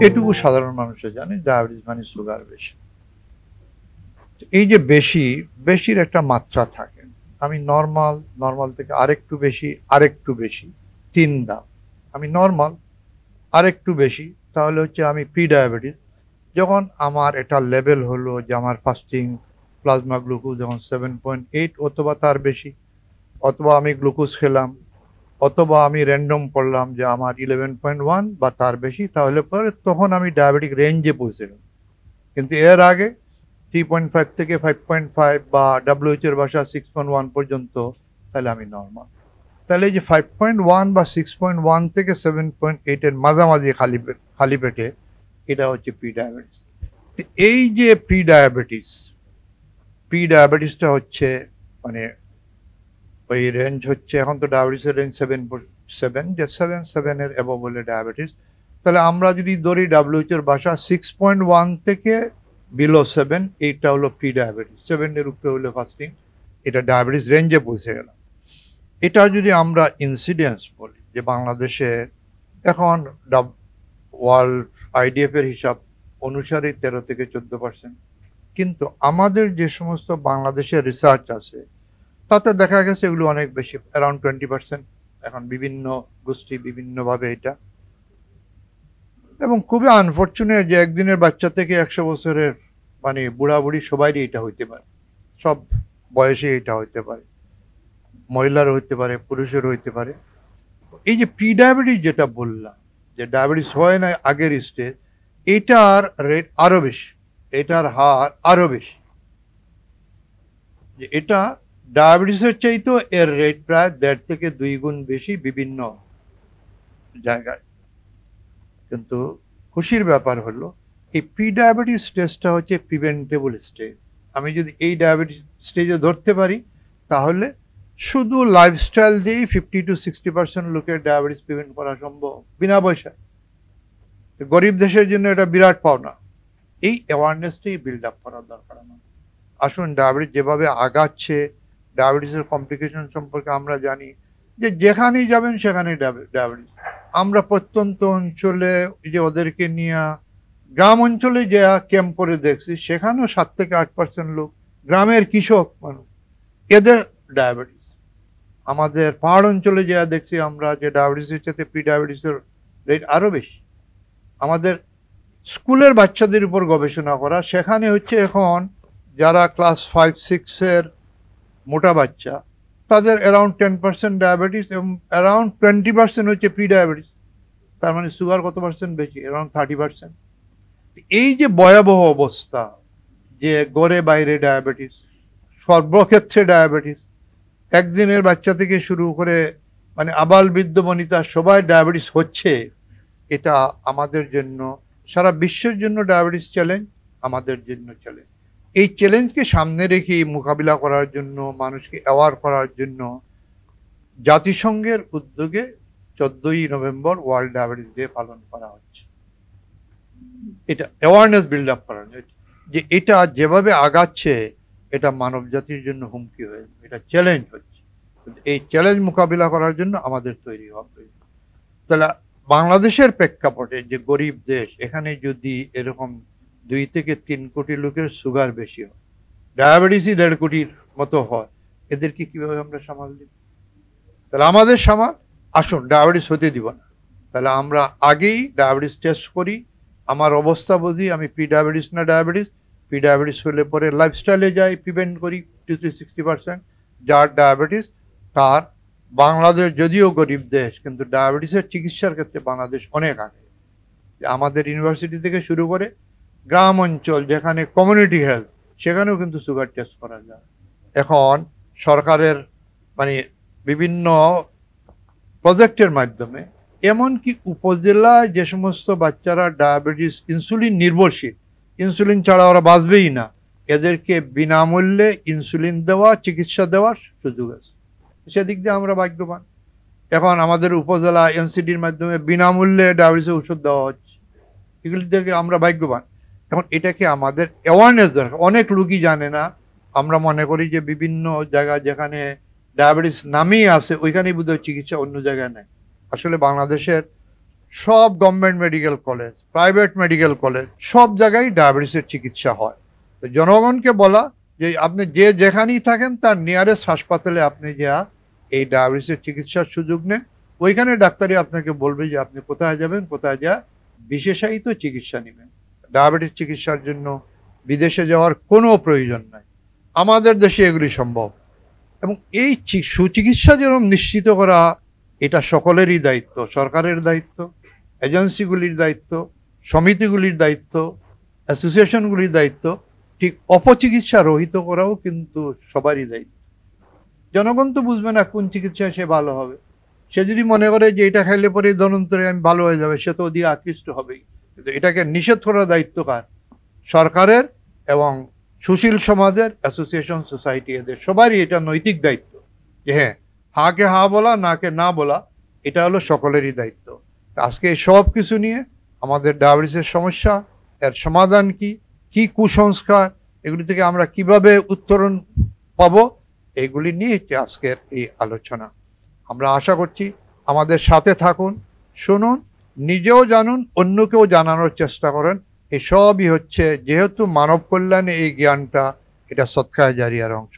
এটুকু সাধারণ মানুষে জানে ডায়াবেটিস মানে সুগার বেশি। এই যে বেশি, বেশির একটা মাত্রা থাকে। আমি নর্মাল থেকে আরেকটু বেশি 3 ধাপ। আমি নর্মাল আরেকটু বেশি, তাহলে হচ্ছে আমি প্রি ডায়াবেটিস। যখন আমার এটা লেভেল হলো যে আমার ফাস্টিং প্লাজমা গ্লুকোজ যখন 7.8 অথবা তার বেশি, অথবা আমি গ্লুকোজ খেলাম, অথবা আমি র্যান্ডম পড়লাম যে আমার 11.1 বা তার বেশি, তাহলে পরে তখন আমি ডায়াবেটিক রেঞ্জে পৌঁছে গেলাম। কিন্তু এর আগে 3.5 থেকে 5.5 বা WHO এর ভাষা 6.1 পর্যন্ত, তাহলে আমি নর্মাল। তাহলে এই যে 5.1 বা 6.1 থেকে 7.8 এর মাঝামাঝি খালি পেটে, এটা হচ্ছে প্রি ডায়াবেটিস। এই যে প্রি ডায়াবেটিসটা হচ্ছে মানে ওই রেঞ্জ হচ্ছে, এখন তো ডায়াবেটিসের রেঞ্জ 7 যে 7 এর অ্যাবভ বলে ডায়াবেটিস। তাহলে আমরা যদি ধরি WHO এর ভাষা 6.1 থেকে বিলো 7, এইটা হলো প্রি ডায়াবেটিস। 7 এর উপরে হলো ফাস্টিং, এটা ডায়াবেটিস রেঞ্জে পৌঁছে গেলাম। এটা যদি আমরা ইনসিডেন্স বলি যে বাংলাদেশে এখন ওয়ার্ল্ড IDF এর হিসাব অনুসারে 13 থেকে 14%, কিন্তু আমাদের যে সমস্ত বাংলাদেশের রিসার্চ আছে তাতে দেখা গেছে এগুলো অনেক বেশি, অ্যারাউন্ড 20%। এখন বিভিন্ন গোষ্ঠী বিভিন্নভাবে এটা, এবং খুবই আনফর্চুনেট যে একদিনের বাচ্চা থেকে 100 বছরের মানে বুড়া বুড়ি সবাইরই এটা হইতে পারে, সব বয়সে এটা হইতে পারে, মহিলার হইতে পারে, পুরুষের হইতে পারে। এই যে প্রি ডায়াবেটিস যেটা বললাম, যে ডায়াবেটিস হয় না আগের স্টেজ, এটার রেট আরো বেশি, এটার হার আরো বেশি। যে এটা ডায়াবেটিসের চাইতেও এর রেট প্রায় 1.5 থেকে 2 গুণ বেশি বিভিন্ন জায়গায়। কিন্তু খুশির ব্যাপার হলো এই প্রি ডায়াবেটিস স্টেজটা হচ্ছে প্রিভেন্টেবল স্টেজ। আমি যদি এই ডায়াবেটিস স্টেজে ধরতে পারি, তাহলে শুধু লাইফস্টাইল দিয়েই 50 to 60% লোকের ডায়াবেটিস প্রিভেন্ট করা সম্ভব বিনা পয়সায়। গরিব দেশের জন্য এটা বিরাট পাওনা। এই অ্যাওয়ারনেসটাই বিল্ড আপ করা দরকার আমার। আসুন, ডায়াবেটিস যেভাবে আগাচ্ছে, ডায়াবেটিসের কমপ্লিকেশন সম্পর্কে আমরা জানি যে যেখানেই যাবেন সেখানেই ডায়াবেটিস। আমরা প্রত্যন্ত অঞ্চলে যে ওদেরকে নিয়ে গ্রাম অঞ্চলে যে ক্যাম্প করে দেখছি, সেখানেও 7 থেকে 8% লোক গ্রামের কৃষক মানুষ, এদের ডায়াবেটিস। আমাদের পাহাড় অঞ্চলে যা দেখছি আমরা যে ডায়াবেটিসের সাথে প্রি ডায়াবেটিসের রেট আরো বেশি। আমাদের স্কুলের বাচ্চাদের উপর গবেষণা করা, সেখানে হচ্ছে এখন যারা ক্লাস 5-6 এর মোটা বাচ্চা, তাদের অ্যারাউন্ড 10% ডায়াবেটিস এবং অ্যারাউন্ড 20% হচ্ছে প্রি ডায়াবেটিস। তার মানে সুগার কত পার্সেন্ট বেশি? অ্যারাউন্ড 30%। এই যে ভয়াবহ অবস্থা, যে গড়ে বাইরে ডায়াবেটিস, সর্বক্ষেত্রে ডায়াবেটিস, একদিনের বাচ্চা থেকে শুরু করে মানে আবাল বৃদ্ধ বনিতা সবাই ডায়াবেটিস হচ্ছে, এটা আমাদের জন্য, সারা বিশ্বের জন্য ডায়াবেটিস চ্যালেঞ্জ, আমাদের জন্য চ্যালেঞ্জ। এই চ্যালেঞ্জকে সামনে রেখে মোকাবিলা করার জন্য, মানুষকে অ্যাওয়ার করার জন্য জাতিসংঘের উদ্যোগে 14ই নভেম্বর ওয়ার্ল্ড ডায়াবেটিস ডে পালন করা হচ্ছে। এটা অ্যাওয়ারনেস বিল্ড আপ করার, যে এটা যেভাবে আগাচ্ছে এটা মানব জাতির জন্য হুমকি হয়ে, এটা চ্যালেঞ্জ হচ্ছে। এই চ্যালেঞ্জ মোকাবিলা করার জন্য আমাদের তৈরি হবে। তাহলে বাংলাদেশের প্রেক্ষাপটে, যে গরিব দেশ, এখানে যদি এরকম 2 থেকে 3 কোটি লোকের সুগার বেশি হয়, ডায়াবেটিসই 1.5 কোটির মতো হয়, এদেরকে কিভাবে আমরা সামাল দিব? তাহলে আমাদের সামাল, আসুন ডায়াবেটিস হতে দিব না। তাহলে আমরা আগেই ডায়াবেটিস টেস্ট করি, আমার অবস্থা বুঝি, আমি প্রি ডায়াবেটিস না ডায়াবেটিস। প্রি ডায়াবেটিস হলে পরে লাইফস্টাইলে যাই, প্রিভেন্ট করি 50-60%। যার ডায়াবেটিস, তার, বাংলাদেশ যদিও গরিব দেশ, কিন্তু ডায়াবেটিসের চিকিৎসার ক্ষেত্রে বাংলাদেশ অনেক আগে। আমাদের ইউনিভার্সিটি থেকে শুরু করে গ্রাম অঞ্চল যেখানে কমিউনিটি হেলথ, সেখানেও কিন্তু সুগার টেস্ট করা যায়। এখন সরকারের মানে বিভিন্ন প্রজেক্টের মাধ্যমে, এমনকি উপজেলায় যে সমস্ত বাচ্চারা ডায়াবেটিস ইনসুলিন নির্ভরশীল, ইনসুলিন ছাড়া ওরা বাঁচবেই না, এদেরকে বিনামূল্যে ইনসুলিন দেওয়া, চিকিৎসা দেওয়ার সুযোগ আছে। সেদিক দিয়ে আমরা ভাগ্যবান। এখন আমাদের উপজেলা NCDর মাধ্যমে বিনামূল্যে ডায়াবেটিসের ওষুধ দেওয়া হচ্ছে, এগুলি থেকে আমরা ভাগ্যবান। এখন এটাকে আমাদের অ্যাওয়ারনেস দরকার। অনেক লোকই জানে না। আমরা মনে করি যে বিভিন্ন জায়গায় যেখানে ডায়াবেটিস নামেই আছে ওইখানেই বোধহয় চিকিৎসা, অন্য জায়গায় নেই। আসলে বাংলাদেশের সব government medical college, private medical college, সব জায়গায় ডায়াবেটিসের চিকিৎসা হয়। তো জনগণকে বলা যে আপনি যে যেখানেই থাকেন তার নিয়ারেস্ট হাসপাতালে আপনি যা এই ডায়াবেটিসের চিকিৎসার সুযোগ নেন। ওইখানে ডাক্তারই আপনাকে বলবে যে আপনি কোথায় যাবেন, কোথায় যা বিশেষায়িত চিকিৎসা নেবেন। ডায়াবেটিস চিকিৎসার জন্য বিদেশে যাওয়ার কোনো প্রয়োজন নাই, আমাদের দেশে এগুলি সম্ভব। এবং এই সুচিকিৎসা যেরকম নিশ্চিত করা, এটা সকলেরই দায়িত্ব, সরকারের দায়িত্ব, এজেন্সিগুলির দায়িত্ব, সমিতিগুলির দায়িত্ব, অ্যাসোসিয়েশনগুলির দায়িত্ব। ঠিক অপচিকিৎসা রহিত করাও কিন্তু সবারই দায়িত্ব। জনগণ তো বুঝবে না কোন চিকিৎসায় সে ভালো হবে। সে যদি মনে করে যে এটা খাইলে পরে ধনন্তরে আমি ভালো হয়ে যাবে, সে তো ওদিকে আকৃষ্ট হবেই। কিন্তু এটাকে নিষেধ করার দায়িত্ব কার? সরকারের এবং সুশীল সমাজের, অ্যাসোসিয়েশন, সোসাইটি, এদের সবারই এটা নৈতিক দায়িত্ব যে হ্যাঁ, হাকে হা বলা, নাকে না বলা, এটা হলো সকলেরই দায়িত্ব। আজকে এই সব কিছু নিয়ে আমাদের ডায়াবেটিসের সমস্যা, এর সমাধান কি, কি কুসংস্কার, এগুলি থেকে আমরা কিভাবে উত্তরণ পাবো, এইগুলি নিয়ে আজকের এই আলোচনা। আমরা আশা করছি আমাদের সাথে থাকুন, শুনুন, নিজেও জানুন, অন্যকেও জানানোর চেষ্টা করেন। এই সবই হচ্ছে, যেহেতু মানব কল্যাণে এই জ্ঞানটা, এটা সৎকায় জারিয়ার অংশ।